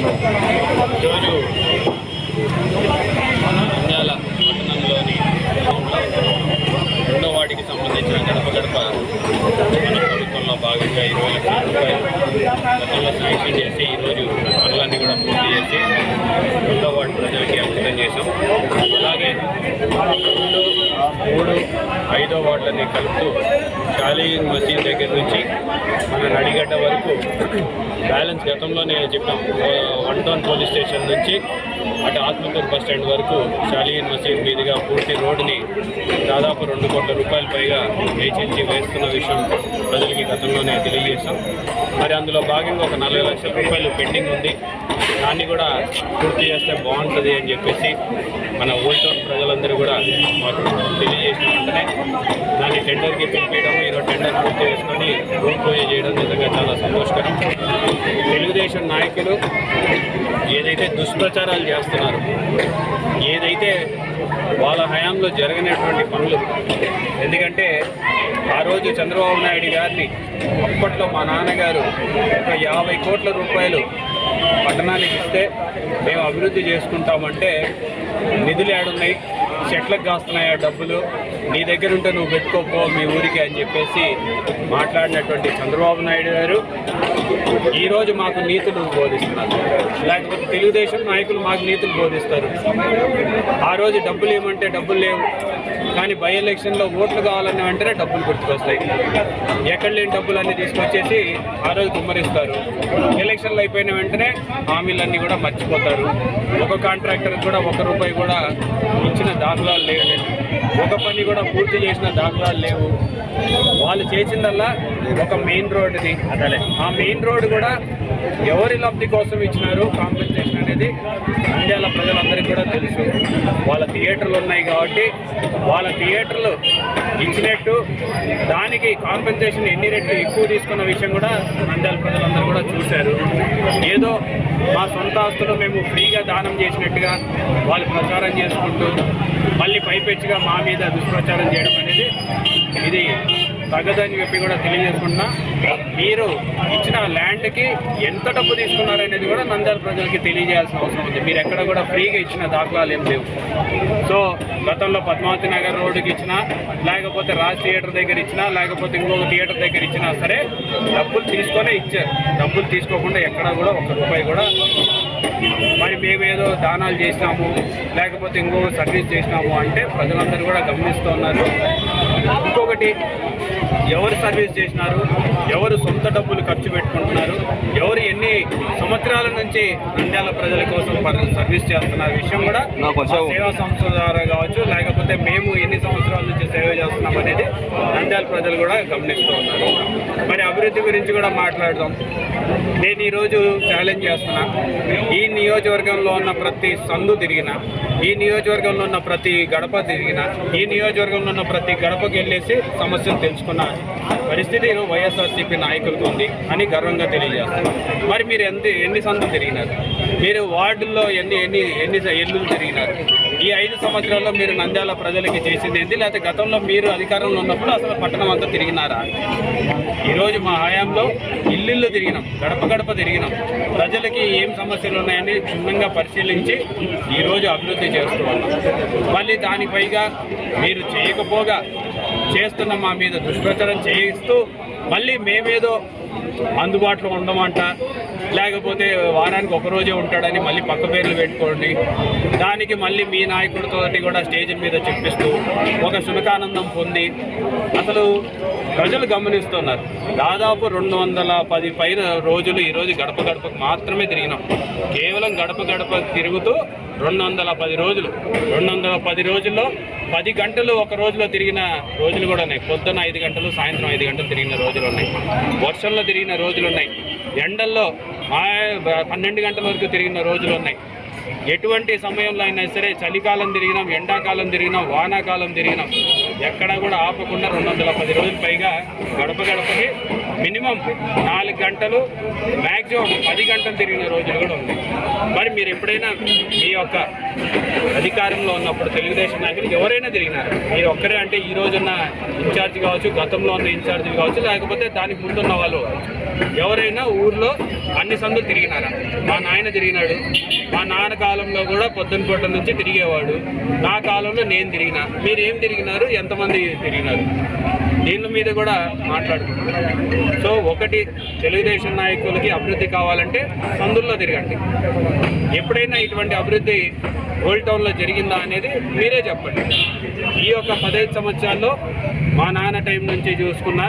ఈరోజు నంద్యాల పట్టణంలోని రెండో వార్డుకి సంబంధించిన గడప గడప మన ప్రభుత్వంలో భాగంగా 20 లక్షల రూపాయలు గతంలో శాంక్షన్ చేసి ఈరోజు పనులన్నీ కూడా పూర్తి చేసి రెండో వార్డు ప్రజలకి అంకితం చేశాం. అలాగే 2, 3, 5వ వార్డులని కలుపుతూ షాలీన్ మసీద్ దగ్గర నుంచి మన నడిగడ్డ వరకు బ్యాలెన్స్ గతంలోనే చెప్పాం. 1 టౌన్ పోలీస్ స్టేషన్ నుంచి అటు ఆత్మకూరు బస్ స్టాండ్ వరకు షాలీన్ మసీద్ మీదుగా పూర్తి రోడ్డుని దాదాపు 2 కోట్ల రూపాయల పైగా వేచించి వేస్తున్న విషయం ప్రజలకి గతంలోనే తెలియజేశాం. మరి అందులో భాగంగా ఒక 40 లక్షల రూపాయలు పెండింగ్ ఉంది. దాన్ని కూడా పూర్తి చేస్తే బాగుంటుంది అని చెప్పేసి మన ఓల్డ్ టౌన్ ప్రజలందరూ కూడా మాకు తెలియజేసిన వెంటనే దాన్ని టెండర్కి పిలిపించడం, ఈరోజు టెండర్ పూర్తి చేసుకొని రూమ్ పూజ చేయడం నిజంగా చాలా సంతోషకరం. తెలుగుదేశం నాయకులు ఏదైతే దుష్ప్రచారాలు చేస్తున్నారు, ఏదైతే వాళ్ళ హయాంలో జరగనటువంటి పనులు, ఎందుకంటే ఆ రోజు చంద్రబాబు నాయుడు గారిని అప్పట్లో మా నాన్నగారు ఒక 50 కోట్ల రూపాయలు పట్టణానికి ఇస్తే మేము అభివృద్ధి చేసుకుంటామంటే నిధులు ఏడున్నాయి, చెట్లకు కాస్తున్నాయా డబ్బులు, నీ దగ్గర ఉంటే నువ్వు పెట్టుకోపో మీ ఊరికి అని చెప్పేసి మాట్లాడినటువంటి చంద్రబాబు నాయుడు గారు ఈరోజు మాకు నీతులు బోధిస్తున్నారు. లేకపోతే తెలుగుదేశం నాయకులు మాకు నీతులు బోధిస్తారు. ఆ రోజు డబ్బులు ఏమంటే డబ్బులు లేవు, కానీ బై ఎలక్షన్లో ఓట్లు కావాలన్న వెంటనే డబ్బులు గుర్తుకొస్తాయి. ఎక్కడ లేని డబ్బులన్నీ తీసుకొచ్చేసి ఆ రోజు కుమ్మరిస్తారు. ఎలక్షన్లు అయిపోయిన వెంటనే హామీలన్నీ కూడా మర్చిపోతారు. ఒక కాంట్రాక్టర్ కూడా 1 రూపాయి కూడా ఇచ్చిన దాఖలాలు లేవు, ఒక పని కూడా పూర్తి చేసిన దాఖలాలు లేవు. వాళ్ళు చేసిందల్లా ఒక మెయిన్ రోడ్డుని, ఆ మెయిన్ రోడ్డు కూడా ఎవరి లబ్ధి కోసం ఇచ్చినారు కాంపెన్సేషన్ అనేది నంద్యాల ప్రజలందరికీ కూడా తెలుసు. వాళ్ళ థియేటర్లు ఉన్నాయి కాబట్టి వాళ్ళ థియేటర్లు ఇచ్చినట్టు దానికి కాంపెన్సేషన్ ఎన్ని రెట్లు ఎక్కువ తీసుకున్న విషయం కూడా నంద్యాల ప్రజలందరూ కూడా చూశారు. ఏదో మా సొంత ఆస్తులు మేము ఫ్రీగా దానం చేసినట్టుగా వాళ్ళు ప్రచారం చేసుకుంటూ మళ్ళీ పైపెచ్చిగా మా మీద దుష్ప్రచారం చేయడం అనేది ఇది తగ్గదని చెప్పి కూడా తెలియజేసుకుంటున్నా. మీరు ఇచ్చిన ల్యాండ్కి ఎంత డబ్బు తీసుకున్నారనేది కూడా నంద్యాల ప్రజలకి తెలియజేయాల్సిన అవసరం ఉంది. మీరు ఎక్కడ కూడా ఫ్రీగా ఇచ్చిన దాఖలాలు ఏం లేవు. సో గతంలో పద్మావతి నగర్ రోడ్డుకి ఇచ్చినా, లేకపోతే రాజ్ థియేటర్ దగ్గర ఇచ్చినా, లేకపోతే ఇంకొక థియేటర్ దగ్గర ఇచ్చినా సరే డబ్బులు తీసుకొనే ఇచ్చారు. డబ్బులు తీసుకోకుండా ఎక్కడ కూడా 1 రూపాయి కూడా మరి మేమేదో దానాలు చేసినాము లేకపోతే ఇంకొక సర్వీస్ చేసినాము అంటే ప్రజలందరూ కూడా గమనిస్తూ ఉన్నారు. ఇంకొకటి, ఎవరు సర్వీస్ చేసినారు, ఎవరు సొంత డబ్బులు ఖర్చు పెట్టుకుంటున్నారు, ఎవరు ఎన్ని సంవత్సరాల నుంచి నంద్యాల ప్రజల కోసం సర్వీస్ చేస్తున్న విషయం కూడా సేవా సంస్థ ద్వారా కావచ్చు, లేకపోతే మేము ఎన్ని సంవత్సరాల నుంచి సేవ చేస్తున్నాం అనేది నంద్యాల ప్రజలు కూడా గమనిస్తూ ఉన్నారు. మరి అభివృద్ధి గురించి కూడా మాట్లాడదాం. నేను ఈరోజు ఛాలెంజ్ చేస్తున్నా, ఈ నియోజకవర్గంలో ఉన్న ప్రతి సందు తిరిగినా, ఈ నియోజకవర్గంలో ఉన్న ప్రతి గడప తిరిగినా, ఈ నియోజకవర్గంలో ఉన్న ప్రతి గడపకి వెళ్ళేసి సమస్యలు తెలుసుకున్న పరిస్థితి వైఎస్ఆర్సీపీ నాయకులకు ఉంది అని గర్వంగా తెలియజేస్తున్నాం. మరి మీరు ఎన్ని సందులు తిరిగినారు, మీరు వార్డుల్లో ఎన్ని ఎల్లులు తిరిగినారు, ఈ 5 సంవత్సరాల్లో మీరు నంద్యాల ప్రజలకి చేసింది ఏంటి, లేకపోతే గతంలో మీరు అధికారంలో ఉన్నప్పుడు అసలు పట్టణం అంతా తిరిగినారా? ఈరోజు మా హయాంలో ఇల్లు తిరిగినాం, గడప గడప తిరిగినాం, ప్రజలకి ఏం సమస్యలు ఉన్నాయని క్షుణ్ణంగా పరిశీలించి ఈరోజు అభివృద్ధి చేస్తూ ఉన్నాం. మళ్ళీ దానిపైగా మీరు చేయకపోగా చేస్తున్న మా మీద దుష్ప్రచారం చేయిస్తూ మళ్ళీ మేమేదో అందుబాటులో ఉండమంట, లేకపోతే వారానికి 1 రోజే ఉంటాడని మళ్ళీ పక్క పేర్లు పెట్టుకోండి, దానికి మళ్ళీ మీ నాయకుడితో కూడా స్టేజ్ మీద చెప్పిస్తూ ఒక శునకానందం పొంది అసలు ప్రజలు గమనిస్తున్నారు. దాదాపు 210 పైన రోజులు ఈరోజు గడప గడపకు మాత్రమే తిరిగినాం. కేవలం గడప గడప తిరుగుతూ 210 రోజులు, 210 రోజుల్లో 10 గంటలు ఒక రోజులో తిరిగిన రోజులు కూడా ఉన్నాయి. పొద్దున్న 5 గంటలు, సాయంత్రం 5 గంటలు తిరిగిన రోజులు ఉన్నాయి. వర్షంలో తిరిగిన రోజులు ఉన్నాయి. ఎండల్లో 12 గంటల వరకు తిరిగిన రోజులు ఉన్నాయి. ఎటువంటి సమయంలో అయినా సరే చలికాలం తిరిగినాం, ఎండాకాలం తిరిగినాం, వానాకాలం తిరిగినాం. ఎక్కడా కూడా ఆపకుండా 210 రోజులు పైగా గడప గడపకి మినిమం 4 గంటలు, మ్యాక్సిమం 10 గంటలు తిరిగిన రోజులు కూడా ఉంది. మరి మీరు ఎప్పుడైనా మీ యొక్క అధికారంలో ఉన్నప్పుడు తెలుగుదేశం నాయకులు ఎవరైనా తిరిగినారు? మీరు ఒక్కరే అంటే ఈ రోజున్న ఇన్ఛార్జ్ కావచ్చు, గతంలో ఉన్న ఇన్ఛార్జీలు కావచ్చు, లేకపోతే దానికి ముందున్న వాళ్ళు కావచ్చు, ఎవరైనా ఊర్లో అన్ని సందులు తిరిగినారా? మా నాయన తిరిగినాడు. మా నాన్న కాలంలో కూడా పొద్దున పూట నుంచి తిరిగేవాడు. నా కాలంలో నేను తిరిగినా. మీరు ఏం తిరిగినారు? ఎంతమంది తిరిగినారు? దీని మీద కూడా మాట్లాడుకుంటున్నారు. సో ఒకటి, తెలుగుదేశం నాయకులకి అభివృద్ధి కావాలంటే సందుల్లో తిరగండి. ఎప్పుడైనా ఇటువంటి అభివృద్ధి ఓల్డ్ టౌన్లో జరిగిందా అనేది మీరే చెప్పండి. ఈ యొక్క 15 సంవత్సరాల్లో మా నాన్న టైం నుంచి చూసుకున్నా,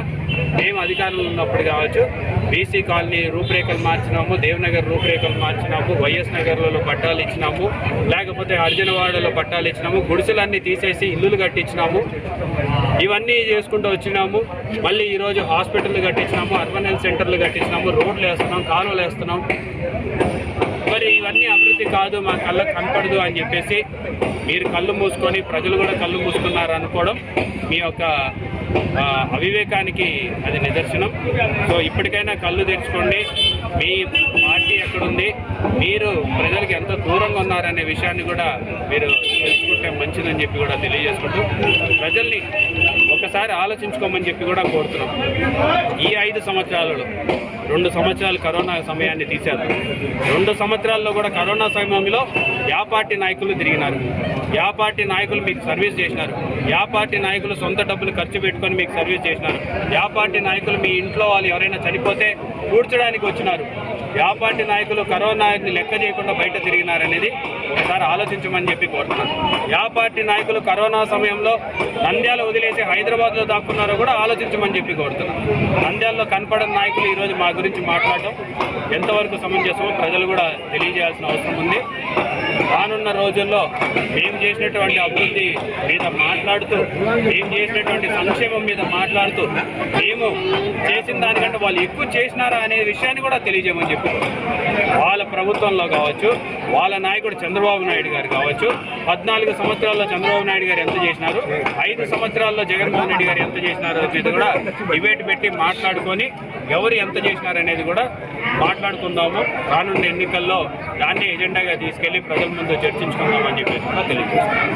మేము అధికారంలో ఉన్నప్పుడు కావచ్చు, బీసీ కాలనీ రూపురేఖలు మార్చినాము, దేవనగర్ రూపురేఖలు మార్చినాము, వైఎస్ నగర్లలో పట్టాలు ఇచ్చినాము, లేకపోతే అర్జునవాడలో పట్టాలు ఇచ్చినాము, గుడిసెలన్నీ తీసేసి ఇల్లులు కట్టించినాము. ఇవన్నీ చేసుకుంటూ వచ్చినాము. మళ్ళీ ఈరోజు హాస్పిటల్ కట్టించినాము, అర్బన్ హెల్త్ సెంటర్లు కట్టించినాము, రోడ్లు వేస్తున్నాం, కాలువలు వేస్తున్నాం. మరి ఇవన్నీ అభివృద్ధి కాదు, మా కళ్ళకు కనపడదు అని చెప్పేసి మీరు కళ్ళు మూసుకొని, ప్రజలు కూడా కళ్ళు మూసుకున్నారు అనుకోవడం మీ యొక్క అవివేకానికి అది నిదర్శనం. సో ఇప్పటికైనా కళ్ళు తెరుచుకోండి. మీ పార్టీ ఎక్కడుంది, మీరు ప్రజలకు ఎంత దూరంగా ఉన్నారనే విషయాన్ని కూడా మీరు తెలుసుకుంటే మంచిదని చెప్పి కూడా తెలియజేసుకుంటూ, ప్రజల్ని ఒకసారి ఆలోచించుకోమని చెప్పి కూడా కోరుతున్నాం. ఈ 5 సంవత్సరాలలో 2 సంవత్సరాలు కరోనా సమయాన్ని తీశారు. 2 సంవత్సరాల్లో కూడా కరోనా సమయంలో యా పార్టీ నాయకులు తిరిగినారు, యా పార్టీ నాయకులు మీకు సర్వీస్ చేసినారు, యా పార్టీ నాయకులు సొంత డబ్బులు ఖర్చు పెట్టుకొని మీకు సర్వీస్ చేసినారు, యా పార్టీ నాయకులు మీ ఇంట్లో వాళ్ళు ఎవరైనా చనిపోతే కూర్చోడానికి వచ్చినారు, యా పార్టీ నాయకులు కరోనాని లెక్క చేయకుండా బయట తిరిగినారనేది ఒకసారి ఆలోచించమని చెప్పి కోరుతున్నాను. యా పార్టీ నాయకులు కరోనా సమయంలో నంద్యాల వదిలేసి హైదరాబాద్లో దాక్కున్నారో కూడా ఆలోచించమని చెప్పి కోరుతున్నాను. నంద్యాలలో కనపడని నాయకులు ఈరోజు మా గురించి మాట్లాడటం ఎంతవరకు సమంజసమో ప్రజలు కూడా తెలియజేయాల్సిన అవసరం ఉంది. రానున్న రోజుల్లో మేము చేసినటువంటి అభివృద్ధి మీద మాట్లాడుతూ, మేము చేసినటువంటి సంక్షేమం మీద మాట్లాడుతూ, మేము చేసిన దానికంటే వాళ్ళు ఎక్కువ చేసినారా అనే విషయాన్ని కూడా తెలియజేయమని చెప్పి, వాళ్ళ ప్రభుత్వంలో కావచ్చు, వాళ్ళ నాయకుడు చంద్రబాబు నాయుడు గారు కావచ్చు, 14 సంవత్సరాల్లో చంద్రబాబు నాయుడు గారు ఎంత చేసినారు, 5 సంవత్సరాల్లో జగన్మోహన్ రెడ్డి గారు ఎంత చేసినారు అనేది కూడా డిబేట్ పెట్టి మాట్లాడుకొని ఎవరు ఎంత చేసినారనేది కూడా మాట్లాడుకుందాము. రానున్న ఎన్నికల్లో దాన్ని ఎజెండాగా తీసుకెళ్లి ప్రజల ముందు చర్చించుకుందామని చెప్పేసి కూడా తెలియజేస్తాం.